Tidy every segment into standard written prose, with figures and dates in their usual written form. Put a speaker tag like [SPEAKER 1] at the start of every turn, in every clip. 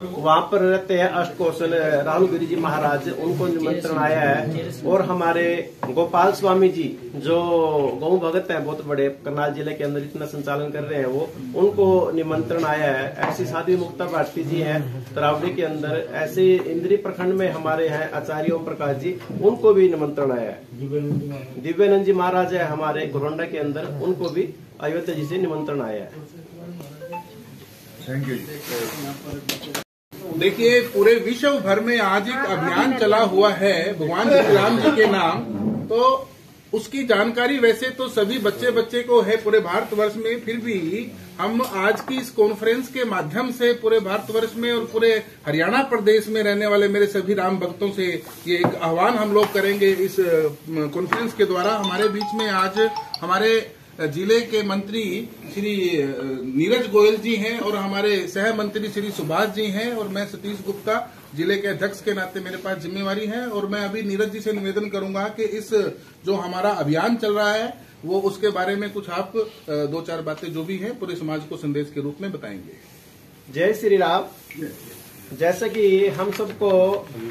[SPEAKER 1] वहाँ पर रहते हैं अष्टकौशल राहुल जी महाराज, उनको निमंत्रण आया है। और हमारे गोपाल स्वामी जी जो गौ भगत है, बहुत बड़े करनाल जिले के अंदर इतना संचालन कर रहे हैं वो, उनको निमंत्रण आया है। ऐसी साध्वी मुक्ता भारती जी हैं तरावड़ी के अंदर, ऐसे इंद्री प्रखंड में हमारे हैं आचार्य ओम प्रकाश जी, उनको भी निमंत्रण आया है। दिव्यानंद जी महाराज है हमारे गोरंडा के अंदर, उनको भी अयोध्या जी से निमंत्रण आया है।
[SPEAKER 2] Thank you. देखिए, पूरे विश्व भर में आज एक अभियान चला हुआ है भगवान श्री राम जी के नाम, तो उसकी जानकारी वैसे तो सभी बच्चे को है पूरे भारतवर्ष में, फिर भी हम आज की इस कॉन्फ्रेंस के माध्यम से पूरे भारतवर्ष में और पूरे हरियाणा प्रदेश में रहने वाले मेरे सभी राम भक्तों से ये एक आह्वान हम लोग करेंगे इस कॉन्फ्रेंस के द्वारा। हमारे बीच में आज हमारे जिले के मंत्री श्री नीरज गोयल जी हैं और हमारे सह मंत्री श्री सुभाष जी हैं, और मैं सतीश गुप्ता जिले के अध्यक्ष के नाते मेरे पास जिम्मेवारी है। और मैं अभी नीरज जी से निवेदन करूंगा कि इस जो हमारा अभियान चल रहा है वो उसके बारे में कुछ आप दो चार बातें जो भी हैं पूरे समाज को संदेश के रूप में बताएंगे।
[SPEAKER 1] जय श्री राम। जैसे कि हम सबको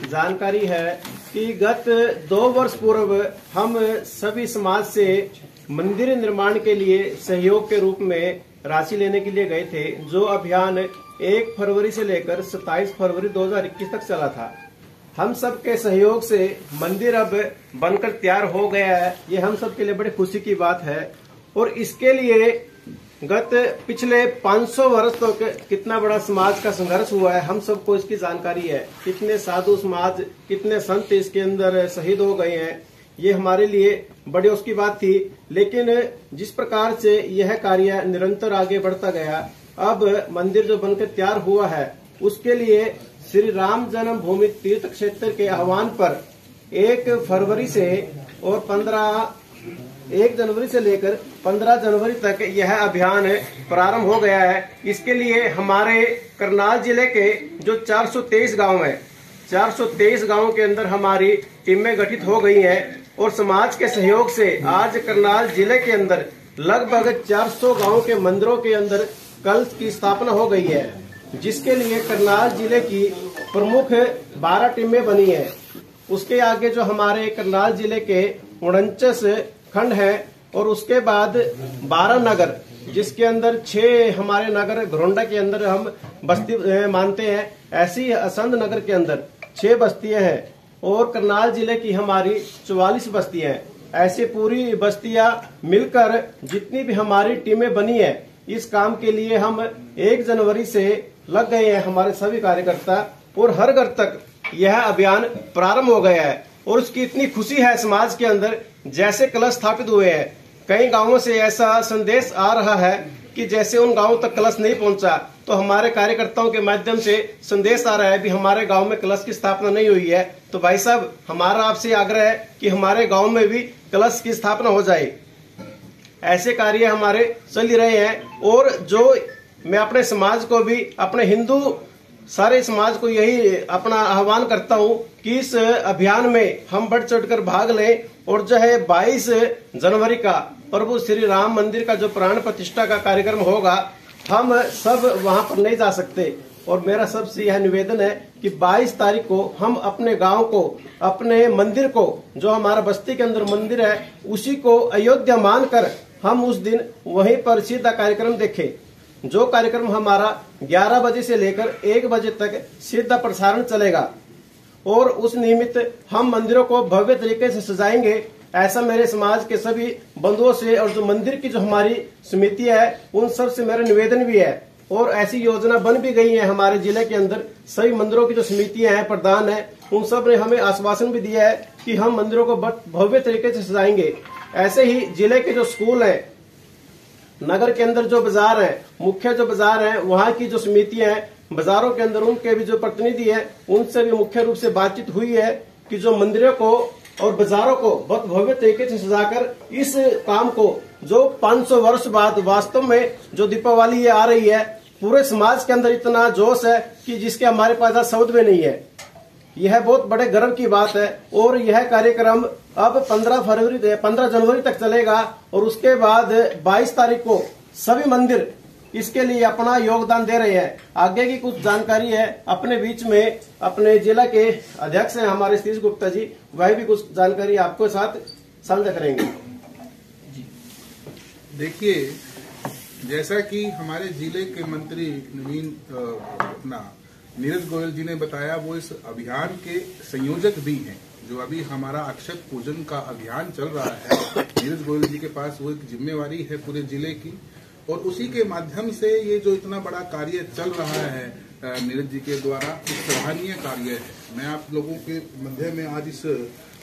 [SPEAKER 1] जानकारी है कि गत 2 वर्ष पूर्व हम सभी समाज से मंदिर निर्माण के लिए सहयोग के रूप में राशि लेने के लिए गए थे, जो अभियान 1 फरवरी से लेकर 27 फरवरी 2021 तक चला था। हम सब के सहयोग से मंदिर अब बनकर तैयार हो गया है, ये हम सब के लिए बड़ी खुशी की बात है। और इसके लिए गत पिछले 500 वर्ष तो कितना बड़ा समाज का संघर्ष हुआ है, हम सबको इसकी जानकारी है। कितने साधु समाज, कितने संत इसके अंदर शहीद हो गए हैं, ये हमारे लिए बड़ी उसकी बात थी। लेकिन जिस प्रकार से यह कार्य निरंतर आगे बढ़ता गया, अब मंदिर जो बनकर तैयार हुआ है उसके लिए श्री राम जन्मभूमि तीर्थ क्षेत्र के आह्वान पर 1 फरवरी से और 1 जनवरी से लेकर 15 जनवरी तक यह अभियान प्रारंभ हो गया है। इसके लिए हमारे करनाल जिले के जो 423 गांव हैं, 423 गांवों के अंदर हमारी टीमें गठित हो गई हैं, और समाज के सहयोग से आज करनाल जिले के अंदर लगभग 400 गांवों के मंदिरों के अंदर कलश की स्थापना हो गई है, जिसके लिए करनाल जिले की प्रमुख 12 टीमें बनी हैं। उसके आगे जो हमारे करनाल जिले के 49 खंड हैं, और उसके बाद 12 नगर, जिसके अंदर 6 हमारे नगर गोरंडा के अंदर हम बस्ती मानते हैं, ऐसी असंध नगर के अंदर 6 बस्तियां हैं, और करनाल जिले की हमारी 44 बस्तियां हैं। ऐसे पूरी बस्तियां मिलकर जितनी भी हमारी टीमें बनी है, इस काम के लिए हम 1 जनवरी से लग गए हैं हमारे सभी कार्यकर्ता, और हर घर तक यह अभियान प्रारंभ हो गया है। और उसकी इतनी खुशी है समाज के अंदर, जैसे कलश स्थापित हुए हैं, कई गांवों से ऐसा संदेश आ रहा है कि जैसे उन गांवों तक कलश नहीं पहुंचा, तो हमारे कार्यकर्ताओं के माध्यम से संदेश आ रहा है भी हमारे गांव में कलश की स्थापना नहीं हुई है। तो भाई साहब, हमारा आपसे आग्रह है कि हमारे गांव में भी कलश की स्थापना हो जाए। ऐसे कार्य हमारे चल रहे हैं। और जो मैं अपने समाज को भी, अपने हिंदू सारे समाज को यही अपना आह्वान करता हूं कि इस अभियान में हम बढ़ चढ़कर भाग लें। और जो है 22 जनवरी का प्रभु श्री राम मंदिर का जो प्राण प्रतिष्ठा का कार्यक्रम होगा, हम सब वहां पर नहीं जा सकते, और मेरा सबसे यह निवेदन है कि 22 तारीख को हम अपने गांव को, अपने मंदिर को, जो हमारा बस्ती के अंदर मंदिर है, उसी को अयोध्या मानकर हम उस दिन वहीं पर सीधा कार्यक्रम देखें। जो कार्यक्रम हमारा 11 बजे से लेकर 1 बजे तक सीधा प्रसारण चलेगा, और उस निमित्त हम मंदिरों को भव्य तरीके से सजाएंगे। ऐसा मेरे समाज के सभी बंधुओं से, और जो मंदिर की जो हमारी समिति है, उन सब से मेरा निवेदन भी है। और ऐसी योजना बन भी गई है हमारे जिले के अंदर, सभी मंदिरों की जो समितियां हैं, प्रधान है, उन सब ने हमें आश्वासन भी दिया है कि हम मंदिरों को भव्य तरीके से सजाएंगे। ऐसे ही जिले के जो स्कूल है, नगर के अंदर जो बाजार है, मुख्य जो बाजार है, वहाँ की जो समितियां हैं, बाजारों के अंदर उनके भी जो प्रतिनिधि हैं, उनसे भी मुख्य रूप से बातचीत हुई है कि जो मंदिरों को और बाजारों को बहुत भव्य तरीके से सजाकर इस काम को, जो 500 वर्ष बाद वास्तव में जो दीपावली ये आ रही है, पूरे समाज के अंदर इतना जोश है कि जिसके हमारे पास शब्द में नहीं है। यह बहुत बड़े गर्व की बात है। और यह कार्यक्रम अब 15 जनवरी तक चलेगा, और उसके बाद 22 तारीख को सभी मंदिर इसके लिए अपना योगदान दे रहे हैं। आगे की कुछ जानकारी है अपने बीच में अपने जिला के अध्यक्ष हैं हमारे सतीश गुप्ता जी, वह भी कुछ जानकारी आपको साथ साझा करेंगे।
[SPEAKER 2] देखिए, जैसा कि हमारे जिले के मंत्री नीरज गोयल जी ने बताया, वो इस अभियान के संयोजक भी हैं। जो अभी हमारा अक्षत पूजन का अभियान चल रहा है, नीरज गोयल जी के पास वो एक जिम्मेवारी है पूरे जिले की, और उसी के माध्यम से ये जो इतना बड़ा कार्य चल रहा है नीरज जी के द्वारा, सराहनीय कार्य है। मैं आप लोगों के मध्य में आज इस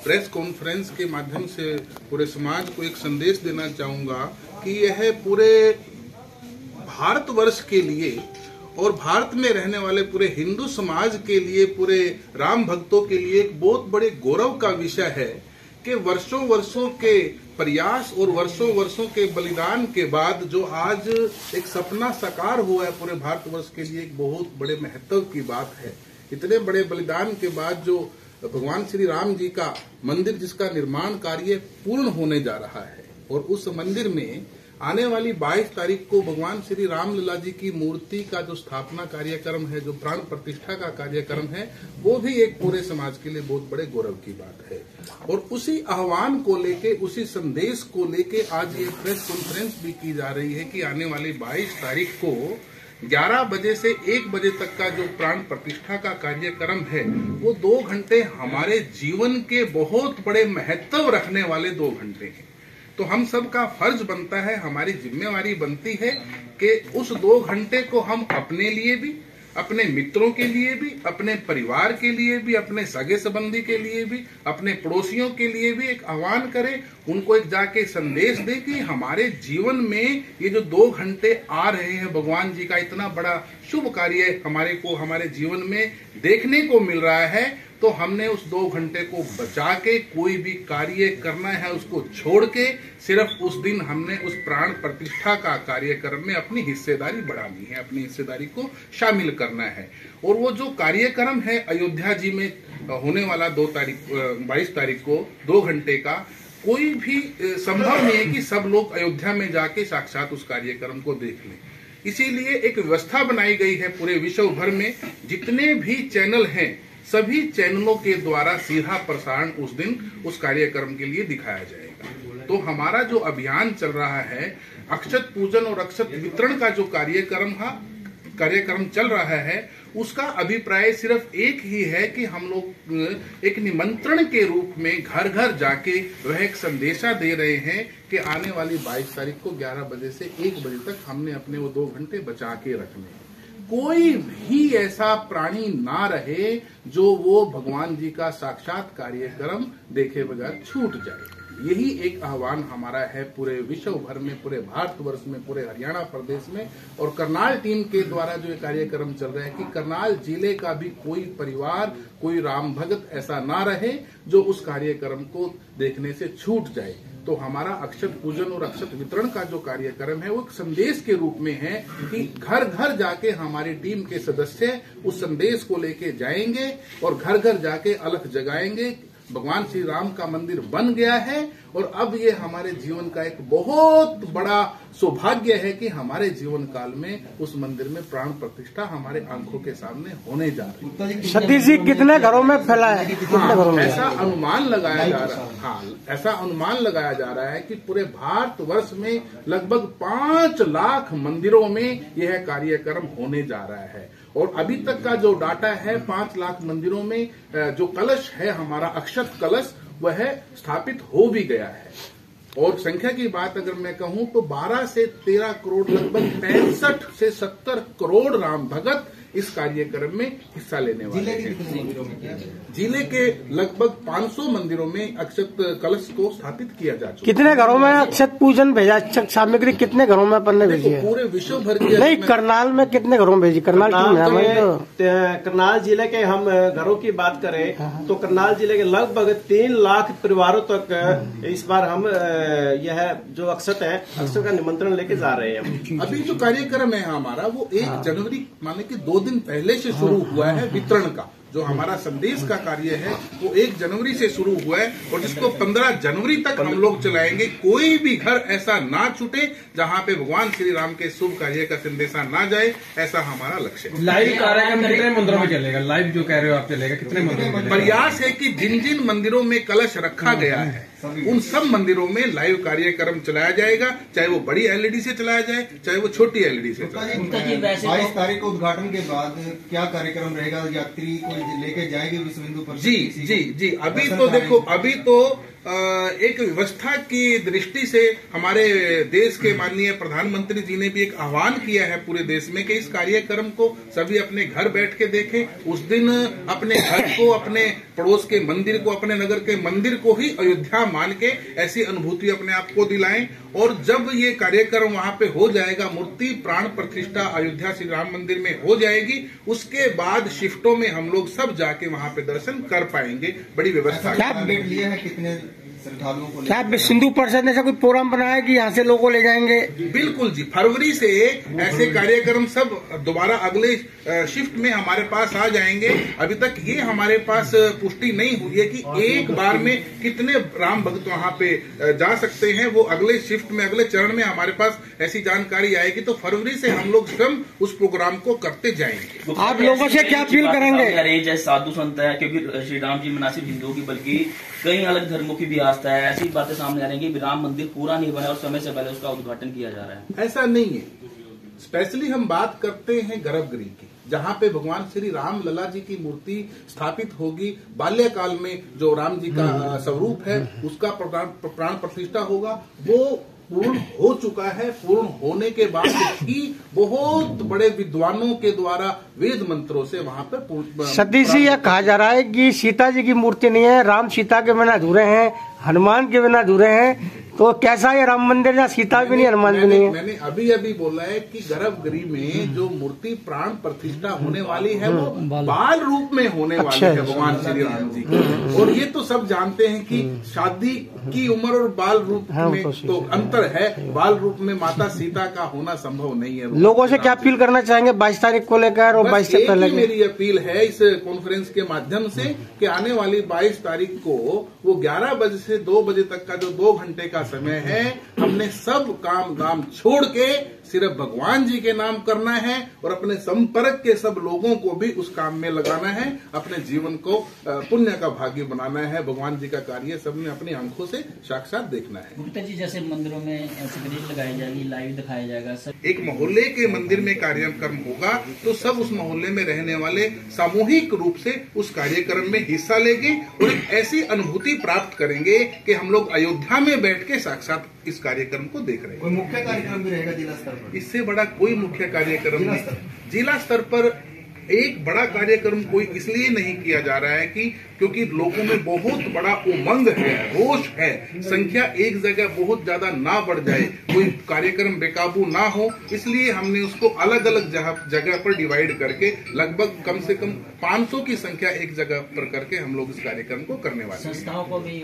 [SPEAKER 2] प्रेस कॉन्फ्रेंस के माध्यम से पूरे समाज को एक संदेश देना चाहूंगा कि यह पूरे भारतवर्ष के लिए और भारत में रहने वाले पूरे हिंदू समाज के लिए, पूरे राम भक्तों के लिए एक बहुत बड़े गौरव का विषय है कि वर्षों वर्षों के प्रयास और वर्षों वर्षों के बलिदान के बाद जो आज एक सपना साकार हुआ है पूरे भारतवर्ष के लिए, एक बहुत बड़े महत्व की बात है। इतने बड़े बलिदान के बाद जो भगवान श्री राम जी का मंदिर, जिसका निर्माण कार्य पूर्ण होने जा रहा है, और उस मंदिर में आने वाली 22 तारीख को भगवान श्री रामलला जी की मूर्ति का जो स्थापना कार्यक्रम है, जो प्राण प्रतिष्ठा का कार्यक्रम है, वो भी एक पूरे समाज के लिए बहुत बड़े गौरव की बात है। और उसी आह्वान को लेके, उसी संदेश को लेके आज ये प्रेस कॉन्फ्रेंस भी की जा रही है कि आने वाली 22 तारीख को 11 बजे से 1 बजे तक का जो प्राण प्रतिष्ठा का कार्यक्रम है, वो 2 घंटे हमारे जीवन के बहुत बड़े महत्व रखने वाले 2 घंटे हैं। तो हम सब का फर्ज बनता है, हमारी जिम्मेवारी बनती है कि उस 2 घंटे को हम अपने लिए भी, अपने मित्रों के लिए भी, अपने परिवार के लिए भी, अपने सगे संबंधी के लिए भी, अपने पड़ोसियों के लिए भी एक आह्वान करें, उनको एक जाके संदेश दें कि हमारे जीवन में ये जो 2 घंटे आ रहे हैं, भगवान जी का इतना बड़ा शुभ कार्य हमारे जीवन में देखने को मिल रहा है, तो हमने उस 2 घंटे को बचा के कोई भी कार्य करना है उसको छोड़ के सिर्फ उस दिन हमने उस प्राण प्रतिष्ठा का कार्यक्रम में अपनी हिस्सेदारी बढ़ानी है, अपनी हिस्सेदारी को शामिल करना है। और वो जो कार्यक्रम है अयोध्या जी में होने वाला 22 तारीख को 2 घंटे का, कोई भी संभव नहीं है कि सब लोग अयोध्या में जाके साक्षात उस कार्यक्रम को देख लें। इसीलिए एक व्यवस्था बनाई गई है पूरे विश्व भर में, जितने भी चैनल हैं सभी चैनलों के द्वारा सीधा प्रसारण उस दिन उस कार्यक्रम के लिए दिखाया जाएगा। तो हमारा जो अभियान चल रहा है, अक्षत पूजन और अक्षत वितरण का जो कार्यक्रम चल रहा है, उसका अभिप्राय सिर्फ एक ही है कि हम लोग एक निमंत्रण के रूप में घर घर जाके वह एक संदेशा दे रहे हैं कि आने वाली 22 तारीख को 11 बजे से 1 बजे तक हमने अपने वो 2 घंटे बचा के रखने हैं। कोई भी ऐसा प्राणी ना रहे जो वो भगवान जी का साक्षात कार्यक्रम देखे बगैर छूट जाए। यही एक आह्वान हमारा है पूरे विश्व भर में, पूरे भारतवर्ष में, पूरे हरियाणा प्रदेश में। और करनाल टीम के द्वारा जो ये कार्यक्रम चल रहा है कि करनाल जिले का भी कोई परिवार, कोई राम भक्त ऐसा ना रहे जो उस कार्यक्रम को देखने से छूट जाए। तो हमारा अक्षत पूजन और अक्षत वितरण का जो कार्यक्रम है वो एक संदेश के रूप में है कि घर घर जाके हमारी टीम के सदस्य उस संदेश को लेके जाएंगे और घर घर जाके अलख जगाएंगे। भगवान श्री राम का मंदिर बन गया है और अब ये हमारे जीवन का एक बहुत बड़ा सौभाग्य है कि हमारे जीवन काल में उस मंदिर में प्राण प्रतिष्ठा हमारे आंखों के सामने होने जा रही है।
[SPEAKER 3] सतीश जी, कितने घरों में फैला है? कितने घरों में?
[SPEAKER 2] ऐसा अनुमान लगाया जा रहा है। हाँ, ऐसा अनुमान लगाया जा रहा है कि पूरे भारतवर्ष में लगभग 5 लाख मंदिरों में यह कार्यक्रम होने जा रहा है। और अभी तक का जो डाटा है, 5 लाख मंदिरों में जो कलश है, हमारा अक्षत कलश, वह स्थापित हो भी गया है। और संख्या की बात अगर मैं कहूं तो 12 से 13 करोड़, लगभग 65 से 70 करोड़ राम भगत इस कार्यक्रम में हिस्सा लेने वाले हैं। जिले के लगभग 500 मंदिरों में अक्षत कलश को स्थापित किया जा चुका है।
[SPEAKER 3] कितने घरों में अक्षत पूजन भेजा? अक्षत सामग्री कितने घरों में अपन ने भेजी है?
[SPEAKER 2] पूरे विश्व भर की
[SPEAKER 3] नहीं, करनाल में कितने घरों में भेजी? करनाल
[SPEAKER 1] करनाल जिले के हम घरों की बात करें तो करनाल जिले के लगभग 3 लाख परिवारों तक इस बार हम यह जो अक्षत है, अक्षत का निमंत्रण लेके जा रहे हैं।
[SPEAKER 2] अभी जो कार्यक्रम है हमारा वो 1 जनवरी माने कि 2 दिन पहले से शुरू हुआ है वितरण का। जो हमारा संदेश का कार्य है वो 1 जनवरी से शुरू हुआ है और जिसको 15 जनवरी तक हम लोग चलाएंगे। कोई भी घर ऐसा ना छूटे जहाँ पे भगवान श्री राम के शुभ कार्य का संदेशा ना जाए, ऐसा हमारा लक्ष्य है।
[SPEAKER 4] लाइव कार्यक्रम कितने मंदिरों में चलेगा? लाइव जो कह रहे हो आप चलेगा, कितने मंदिरों में चलेगा?
[SPEAKER 2] प्रयास है कि जिन जिन मंदिरों में कलश रखा गया है उन सब मंदिरों में लाइव कार्यक्रम चलाया जाएगा, चाहे वो बड़ी एलईडी से चलाया जाए, चाहे वो छोटी एलईडी से चलाया जाए।
[SPEAKER 5] 22 तारीख को उद्घाटन के बाद क्या कार्यक्रम रहेगा? यात्री को लेके जाएंगे विश्व हिंदू परिषद?
[SPEAKER 2] जी अभी तो देखो, अभी तो एक व्यवस्था की दृष्टि से हमारे देश के माननीय प्रधानमंत्री जी ने भी एक आह्वान किया है पूरे देश में कि इस कार्यक्रम को सभी अपने घर बैठ के देखें। उस दिन अपने घर को, अपने पड़ोस के मंदिर को, अपने नगर के मंदिर को ही अयोध्या मान के ऐसी अनुभूति अपने आप को दिलाएं। और जब ये कार्यक्रम वहां पे हो जाएगा, मूर्ति प्राण प्रतिष्ठा अयोध्या श्री राम मंदिर में हो जाएगी, उसके बाद शिफ्टों में हम लोग सब जाके वहां पे दर्शन कर पाएंगे। बड़ी व्यवस्था
[SPEAKER 5] लिए है कितने श्रद्धालुओं को?
[SPEAKER 3] क्या सिंधु परिषद ने ऐसा कोई प्रोग्राम बनाया कि यहाँ से लोगों को ले जाएंगे?
[SPEAKER 2] बिल्कुल जी, फरवरी से ऐसे कार्यक्रम सब दोबारा अगले शिफ्ट में हमारे पास आ जाएंगे। अभी तक ये हमारे पास पुष्टि नहीं हुई है कि एक बार में कितने राम भक्त वहाँ पे जा सकते हैं। वो अगले शिफ्ट में, अगले चरण में हमारे पास ऐसी जानकारी आएगी तो फरवरी से हम लोग स्वयं उस प्रोग्राम को करते जाएंगे।
[SPEAKER 3] आप लोगों से क्या अपील करेंगे?
[SPEAKER 6] जैसे साधु संत है, क्योंकि श्री राम जी में न सिर्फ हिंदुओं की बल्कि कई अलग धर्मों की भी आस्था है, ऐसी बातें सामने आ रही है कि राम मंदिर पूरा नहीं बना और समय से पहले उसका उद्घाटन किया जा रहा है।
[SPEAKER 2] ऐसा नहीं है। स्पेशली हम बात करते हैं गर्भगृह की, जहाँ पे भगवान श्री राम लला जी की मूर्ति स्थापित होगी। बाल्यकाल में जो राम जी का स्वरूप है उसका प्राण प्रतिष्ठा होगा, वो पूर्ण हो चुका है। पूर्ण होने के बाद ही बहुत बड़े विद्वानों के द्वारा वेद मंत्रों से वहां पर
[SPEAKER 3] सतीश जी, यह कहा जा रहा है कि सीता जी की मूर्ति नहीं है, राम सीता के बिना अधूरे हैं, हनुमान के बिना अधूरे हैं, तो कैसा ये राम मंदिर जहाँ सीता भी नहीं, हनुमान भी नहीं है? मैंने
[SPEAKER 2] अभी बोला है कि गर्भगृह में जो मूर्ति प्राण प्रतिष्ठा होने वाली है वो बाल रूप में होने वाली है भगवान श्री राम जी की। और ये तो सब जानते हैं कि शादी की उम्र और बाल रूप में तो अंतर है। बाल रूप में माता सीता का होना संभव नहीं है।
[SPEAKER 3] लोगों से क्या अपील करना चाहेंगे 22 तारीख को लेकर और 22 से पहले?
[SPEAKER 2] मेरी अपील है इस कॉन्फ्रेंस के माध्यम से कि आने वाली 22 तारीख को वो 11 बजे से 2 बजे तक का जो 2 घंटे का समय है, हमने सब काम दाम छोड़ के सिर्फ भगवान जी के नाम करना है और अपने संपर्क के सब लोगों को भी उस काम में लगाना है। अपने जीवन को पुण्य का भागी बनाना है। भगवान जी का कार्य सबने अपनी आंखों से साक्षात देखना है।
[SPEAKER 6] गुप्ता जी, जैसे मंदिरों में सिगरेट लगाई जाएगी, लाइव दिखाया जाएगा, सब
[SPEAKER 2] एक मोहल्ले के मंदिर में कार्यक्रम होगा तो सब उस मोहल्ले में रहने वाले सामूहिक रूप से उस कार्यक्रम में हिस्सा लेंगे और एक ऐसी अनुभूति प्राप्त करेंगे कि हम लोग अयोध्या में बैठ के साक्षात इस कार्यक्रम को देख रहे हैं।
[SPEAKER 5] कोई मुख्य कार्यक्रम भी रहेगा जिला स्तर पर?
[SPEAKER 2] इससे बड़ा कोई मुख्य कार्यक्रम नहीं। जिला स्तर पर एक बड़ा कार्यक्रम कोई इसलिए नहीं किया जा रहा है कि क्योंकि लोगों में बहुत बड़ा उमंग है, रोष है, संख्या एक जगह बहुत ज्यादा ना बढ़ जाए, कोई कार्यक्रम बेकाबू ना हो, इसलिए हमने उसको अलग अलग जगह पर डिवाइड करके लगभग कम से कम 500 की संख्या एक जगह पर करके हम लोग इस कार्यक्रम को करने वाले हैं।
[SPEAKER 6] संस्थाओं को भी